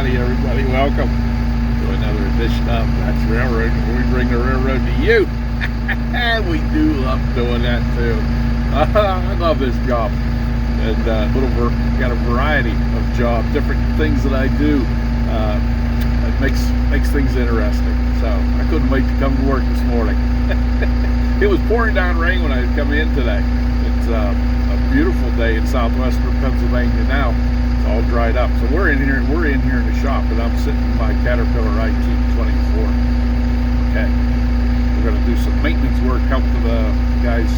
Howdy everybody, welcome to another edition of That's Railroad, where we bring the railroad to you. We do love doing that too. I love this job, and got a variety of jobs, different things that I do. It makes things interesting. So I couldn't wait to come to work this morning. It was pouring down rain when I come in today. It's a beautiful day in southwestern Pennsylvania now. It's all dried up. So we're in here in the shop, and I'm sitting in my Caterpillar IT-24. Okay. We're going to do some maintenance work, help the guys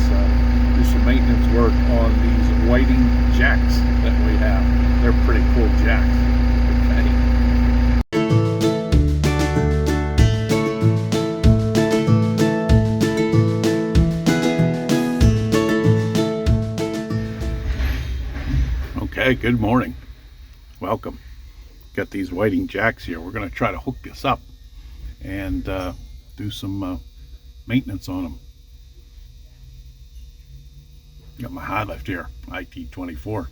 do some maintenance work on these whiting jacks that we have. They're pretty cool jacks. Okay, good morning. Welcome. Got these whiting jacks here. We're going to try to hook this up and do some maintenance on them. Got my high lift here, IT-24.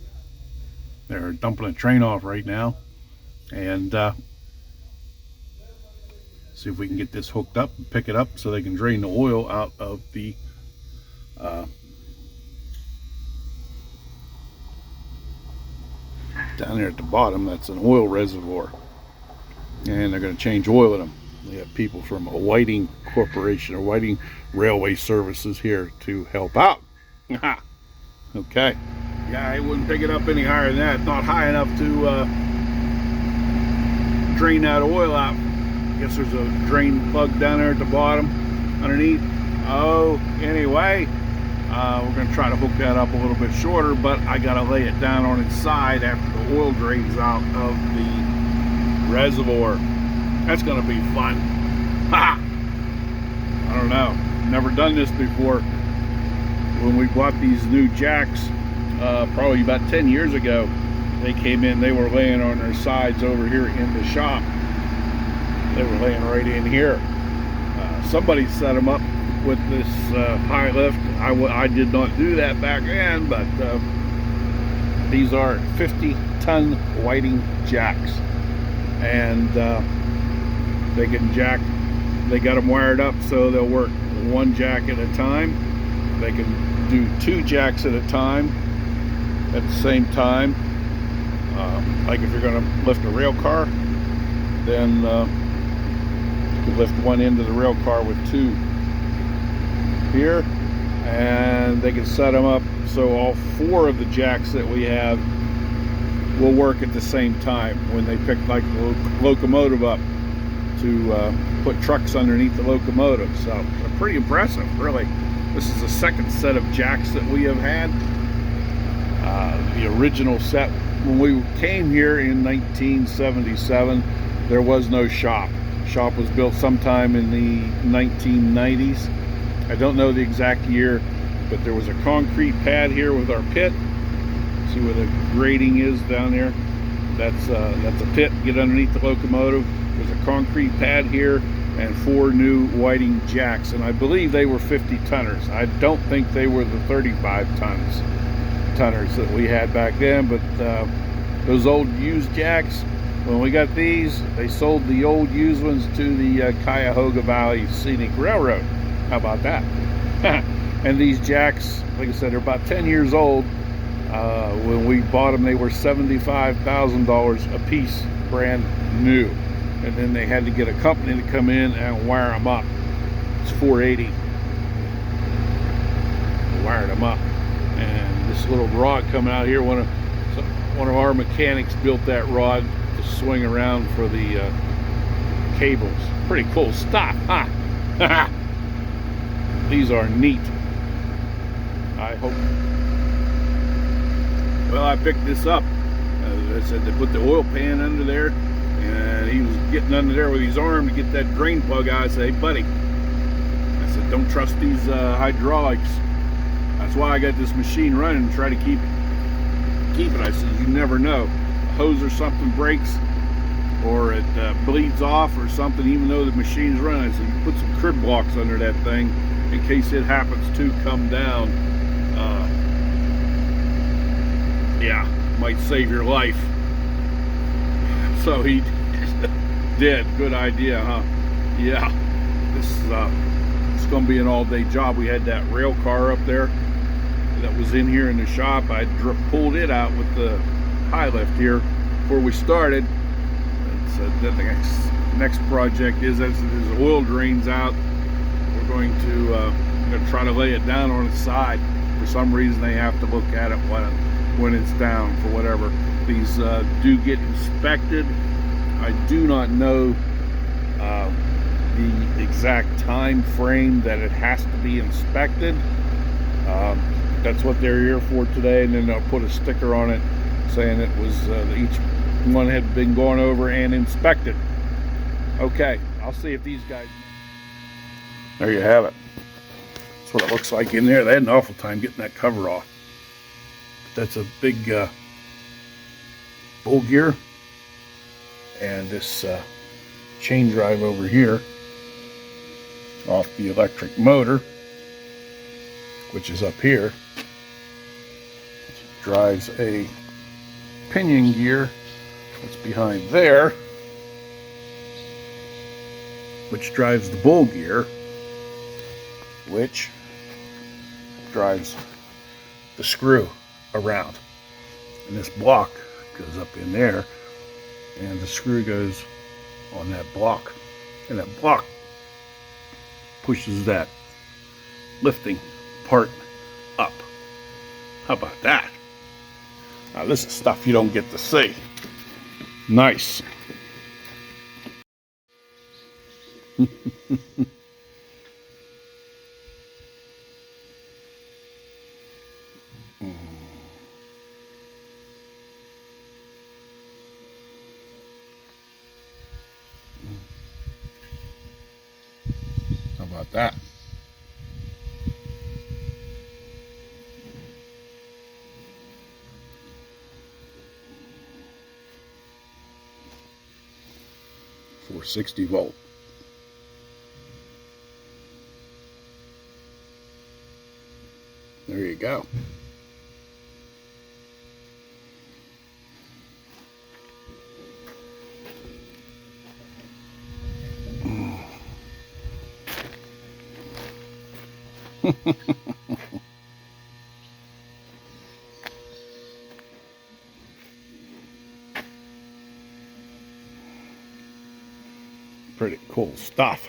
They're dumping a train off right now, and see if we can get this hooked up and pick it up so they can drain the oil out of the down there at the bottom. That's an oil reservoir, and they're going to change oil in them. We have people from a Whiting Corporation or Whiting Railway Services here to help out. Okay. Yeah, I wouldn't pick it up any higher than that. Not high enough to drain that oil out. I guess there's a drain plug down there at the bottom underneath. Oh, anyway, we're going to try to hook that up a little bit shorter, but I got to lay it down on its side after the oil drains out of the reservoir. That's going to be fun. Ha! I don't know. Never done this before. When we bought these new jacks, probably about 10 years ago, they came in, they were laying on their sides over here in the shop. They were laying right in here. Somebody set them up with this high lift. I did not do that back then, but these are 50-ton whiting jacks, and they can jack. They got them wired up so they'll work one jack at a time. They can do two jacks at a time at the same time. Like if you're going to lift a rail car, then you can lift one end of the rail car with two here, and they can set them up so all four of the jacks that we have will work at the same time when they pick like the locomotive up to put trucks underneath the locomotive. So they're pretty impressive, really. This is the second set of jacks that we have had. The original set, when we came here in 1977, there was no shop. Shop was built sometime in the 1990s. I don't know the exact year, but there was a concrete pad here with our pit. See where the grading is down there? That's a pit. Get underneath the locomotive. There's a concrete pad here and four new whiting jacks, and I believe they were 50-tonners. I don't think they were the 35-tonners that we had back then, but those old used jacks, when we got these, they sold the old used ones to the Cuyahoga Valley Scenic Railroad. How about that? And these jacks, like I said, they're about 10 years old. When we bought them, they were $75,000 a piece, brand new. And then they had to get a company to come in and wire them up. It's $480. Wired them up. And this little rod coming out here, one of our mechanics built that rod to swing around for the cables. Pretty cool stuff, huh? These are neat. I hope. Well, I picked this up. I said they put the oil pan under there, and he was getting under there with his arm to get that drain plug out. I said, hey buddy, I said, don't trust these hydraulics. That's why I got this machine running, to try to keep it. I said, you never know. A hose or something breaks, or it bleeds off or something, even though the machine's running. I said, you put some crib blocks under that thing in case it happens to come down. Yeah, might save your life. So he Did. Good idea, huh? Yeah. This is it's going to be an all-day job. We had that rail car up there that was in here in the shop. I pulled it out with the high lift here before we started. The next project is, as the oil drains out, we're going to try to lay it down on its side. For some reason, they have to look at it when it's down, for whatever. These do get inspected. I do not know the exact time frame that it has to be inspected. That's what they're here for today, and then they'll put a sticker on it saying it was each one had been gone over and inspected. Okay, I'll see if these guys. There you have it. That's what it looks like in there. They had an awful time getting that cover off. That's a big bull gear, and this chain drive over here off the electric motor, which is up here, drives a pinion gear that's behind there, which drives the bull gear, which drives the screw around. And this block goes up in there, and the screw goes on that block, and that block pushes that lifting part up. How about that? Now this is stuff you don't get to see. Nice. How about that? .460 volt. There you go. Pretty cool stuff.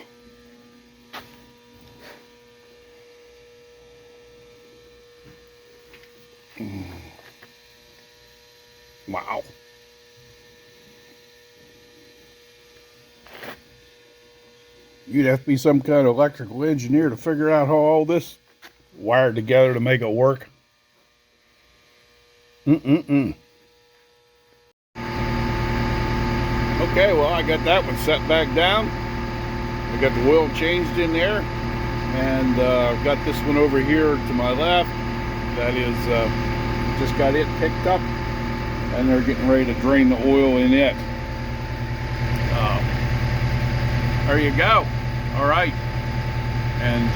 Wow. You'd have to be some kind of electrical engineer to figure out how all this wired together to make it work. Okay, well, I got that one set back down. I got the oil changed in there, and I've got this one over here to my left. That is, just got it picked up, and they're getting ready to drain the oil in it. There you go. All right, and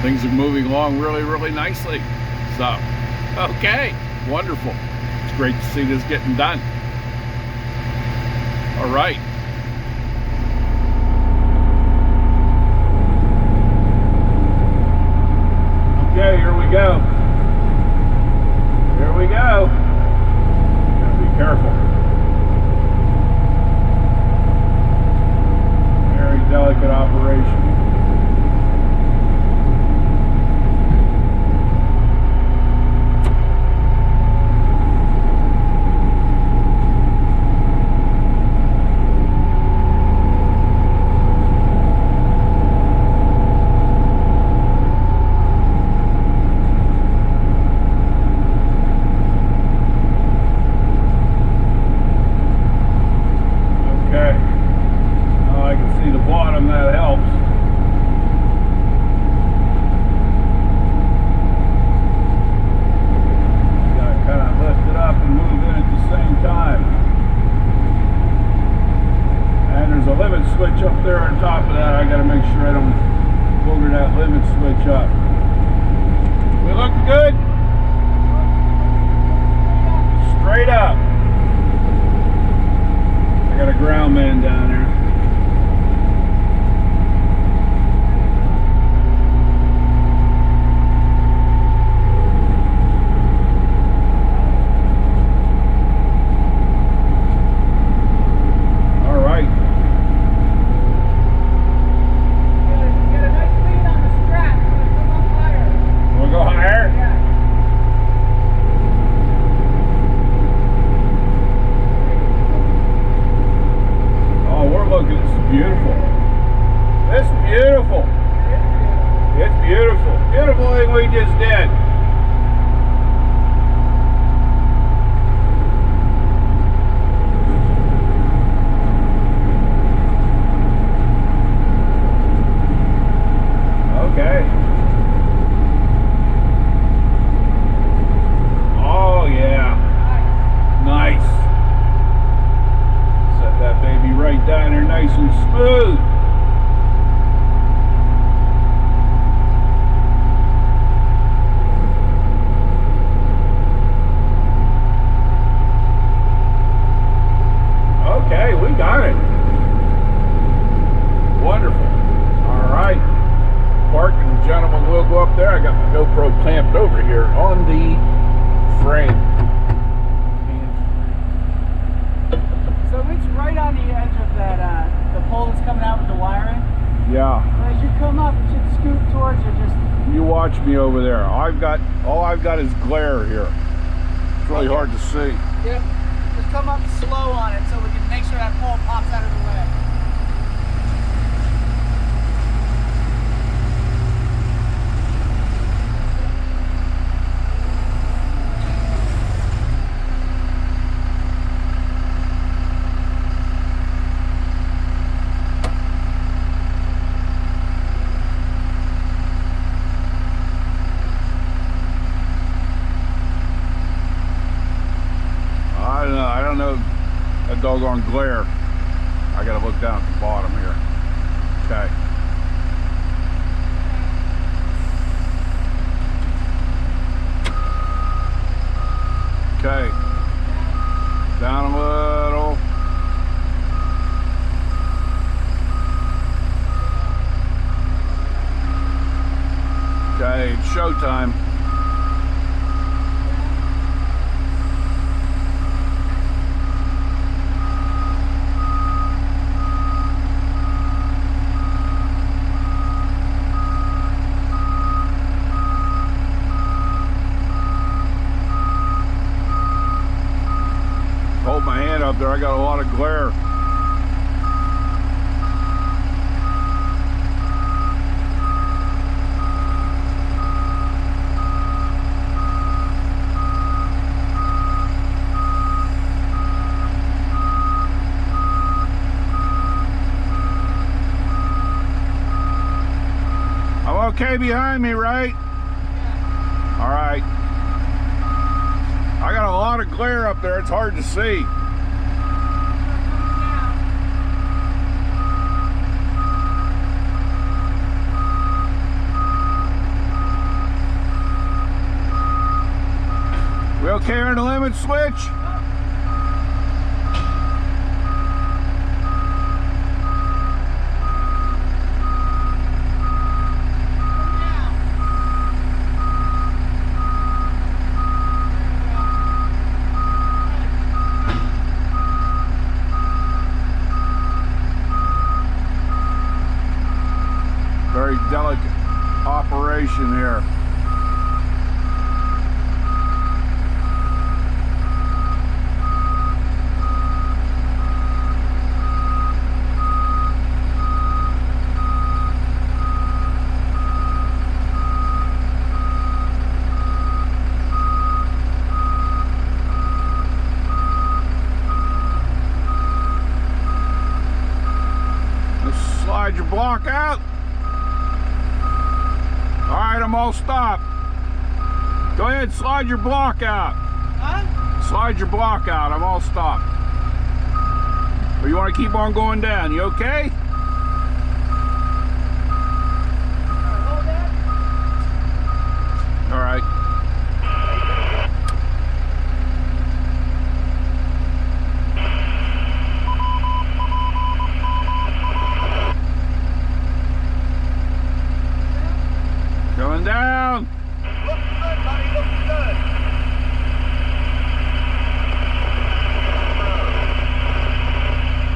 things are moving along really, really nicely. So, okay, wonderful. It's great to see this getting done. All right. Okay, here we go. Here we go. Gotta be careful. Very delicate operation. Switch up there on top of that. I got to make sure I don't booger that limit switch up. We look good? Straight up. I got a ground man nice and smooth. Okay, we got it. Wonderful. All right. Park, and gentlemen, we'll go up there. I got my GoPro clamped over here on the frame. So it's right on the edge of that, the pole that's coming out with the wiring. Yeah. As you come up, it should scoot towards you. Just You watch me over there. All I've got is glare here. It's really hard to see. Yep. Just come up slow on it so we can make sure that pole pops out of the way. I don't know that doggone glare. I gotta look down at the bottom here. Okay. Okay. Down a little. Okay, it's showtime. Hold my hand up there, I got a lot of glare. I'm okay behind me, right? Yeah. All right. I got a lot of glare up there, it's hard to see. We okay on the limit switch? Very delicate operation here. Let's slide your block out. All right, I'm all stopped. Go ahead, slide your block out. Huh? Slide your block out, I'm all stopped. Or you want to keep on going down, you okay? Hold that. All right. Going down. Looks good, buddy. Looks good.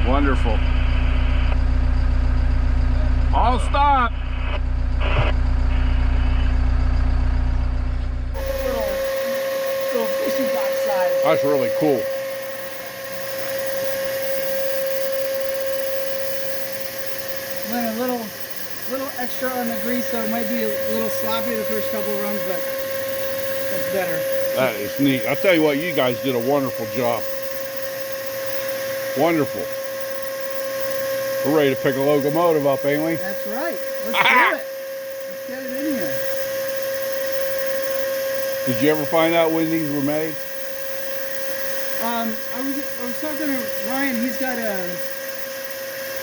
Wonderful. All stop. Little fishing dock size. That's really cool. Went a little extra on the grease, so it might be a little sloppy the first couple of runs, but that's better. That is neat. I'll tell you what, you guys did a wonderful job. Wonderful. We're ready to pick a locomotive up, ain't we? That's right. Let's do it. Let's get it in here. Did you ever find out when these were made? I was talking to Ryan. He's got a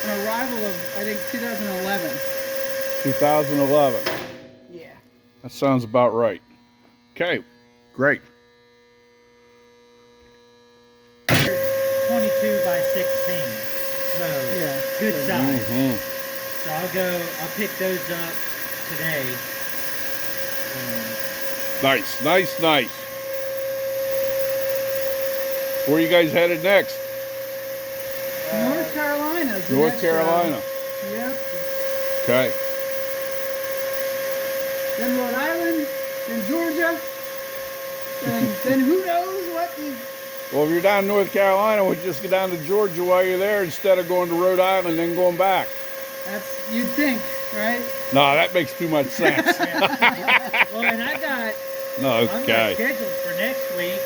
an arrival of, I think, 2011. 2011. Yeah. That sounds about right. Okay, great. 22 by 16. So Yeah. good size. Mhm. So I'll pick those up today. Nice, nice, nice. Where are you guys headed next? North Carolina. Is the North next Carolina. round. Yep. Okay. Then Rhode Island. Then Georgia. Then who knows what the... Well, if you're down in North Carolina, we'll just go down to Georgia while you're there instead of going to Rhode Island and then going back. That's, you'd think, right? No, that makes too much sense. Well, and I got No, I'm got okay. scheduled for next week